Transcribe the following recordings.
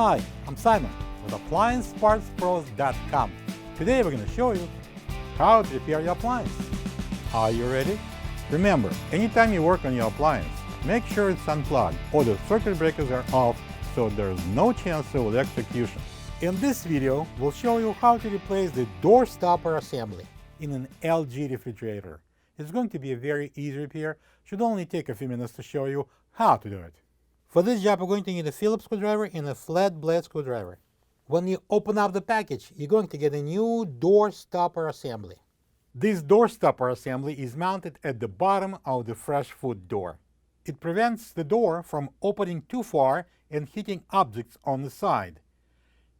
Hi, I'm Simon with AppliancePartsPros.com. Today we're going to show you how to repair your appliance. Are you ready? Remember, anytime you work on your appliance, make sure it's unplugged or the circuit breakers are off so there's no chance of electrocution. In this video, we'll show you how to replace the door stopper assembly in an LG refrigerator. It's going to be a very easy repair. Should only take a few minutes to show you how to do it. For this job, we're going to need a Phillips screwdriver and a flat blade screwdriver. When you open up the package, you're going to get a new door stopper assembly. This door stopper assembly is mounted at the bottom of the fresh food door. It prevents the door from opening too far and hitting objects on the side.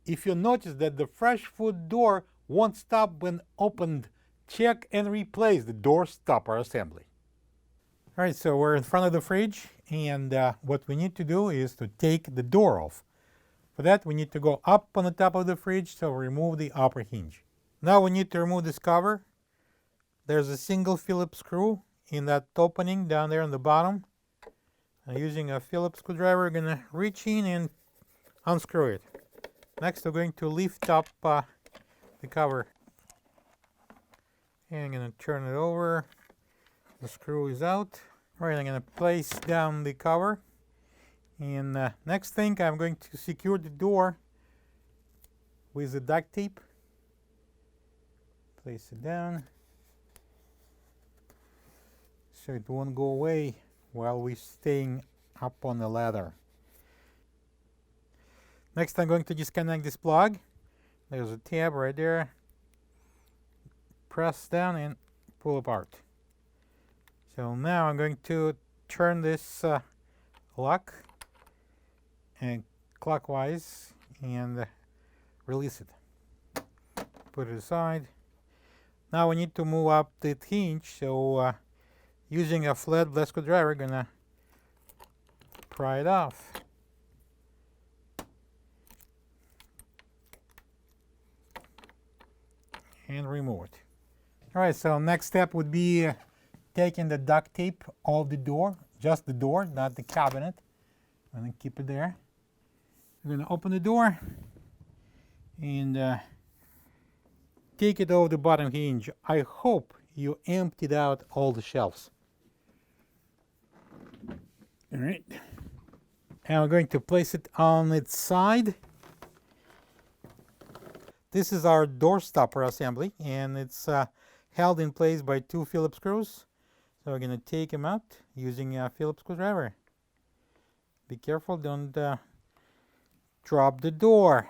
If you notice that the fresh food door won't stop when opened, check and replace the door stopper assembly. Alright, so we're in front of the fridge, and what we need to do is to take the door off. For that, we need to go up on the top of the fridge, so remove the upper hinge. Now we need to remove this cover. There's a single Phillips screw in that opening down there on the bottom. Using a Phillips screwdriver, we're going to reach in and unscrew it. Next, we're going to lift up the cover. And I'm going to turn it over. The screw is out. Alright, I'm going to place down the cover. And next thing, I'm going to secure the door with the duct tape. Place it down so it won't go away while we're staying up on the ladder. Next, I'm going to disconnect this plug. There's a tab right there. Press down and pull apart. So now I'm going to turn this lock and clockwise and release it. Put it aside. Now we need to move up the hinge, so using a flat blade screwdriver, we're gonna pry it off. And remove it. Alright, so next step would be taking the duct tape off the door, just the door, not the cabinet. I'm going to keep it there. We're going to open the door and take it off the bottom hinge. I hope you emptied out all the shelves. Alright. And we're going to place it on its side. This is our door stopper assembly, and it's held in place by two Phillips screws. So we're going to take them out using a Phillips screwdriver. Be careful, don't drop the door.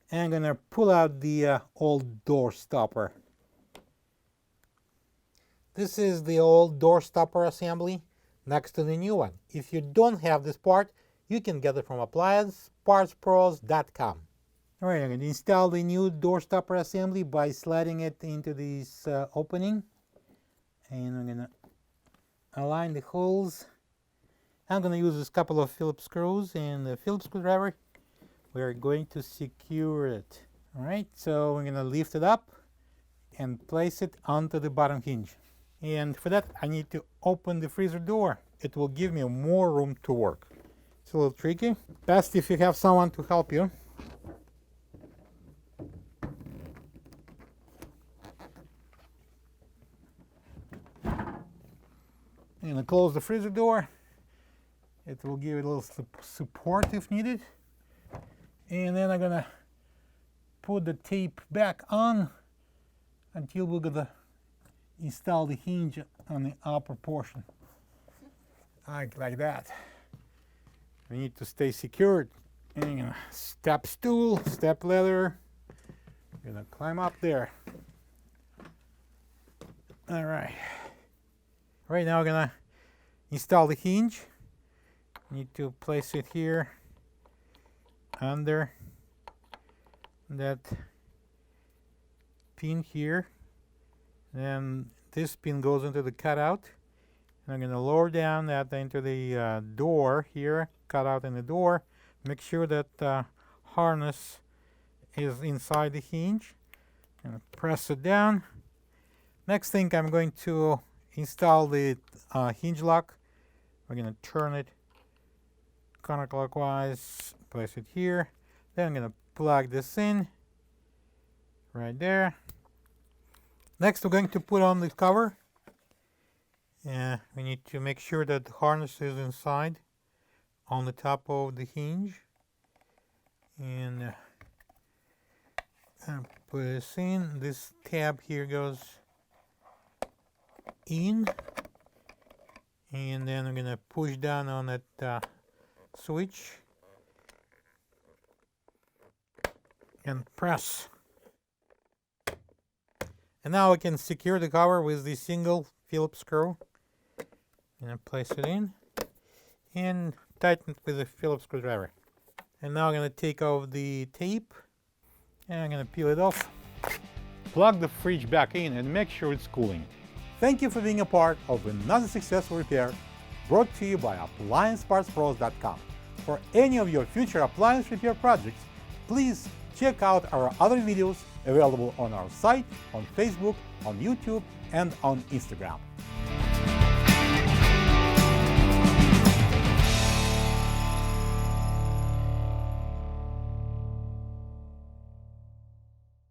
And I'm going to pull out the old door stopper. This is the old door stopper assembly next to the new one. If you don't have this part, you can get it from AppliancePartsPros.com. Alright, I'm going to install the new door stopper assembly by sliding it into this opening. And I'm going to align the holes. I'm going to use this couple of Phillips screws and the Phillips screwdriver. We're going to secure it. Alright, so we're going to lift it up and place it onto the bottom hinge. And for that, I need to open the freezer door. It will give me more room to work. It's a little tricky. Best if you have someone to help you. I'm going to close the freezer door. It will give it a little support if needed. And then I'm going to put the tape back on until we're going to install the hinge on the upper portion. Like that. We need to stay secured. And I'm going to step stool, step ladder. I'm going to climb up there. All right. Right now we're going to install the hinge. Need to place it here under that pin here. Then this pin goes into the cutout. And I'm going to lower down that into the door here, cutout in the door. Make sure that harness is inside the hinge. And press it down. Next thing, I'm going to install the hinge lock. We're going to turn it counterclockwise, place it here. Then I'm going to plug this in right there. Next, we're going to put on the cover. We need to make sure that the harness is inside on the top of the hinge. And put this in. This tab here goes in. And then I'm going to push down on that switch and press. And now I can secure the cover with the single Phillip screw. And place it in and tighten it with a Phillips screwdriver. And now I'm going to take off the tape and I'm going to peel it off. Plug the fridge back in and make sure it's cooling. Thank you for being a part of another successful repair brought to you by AppliancePartsPros.com. For any of your future appliance repair projects, please check out our other videos available on our site, on Facebook, on YouTube, and on Instagram.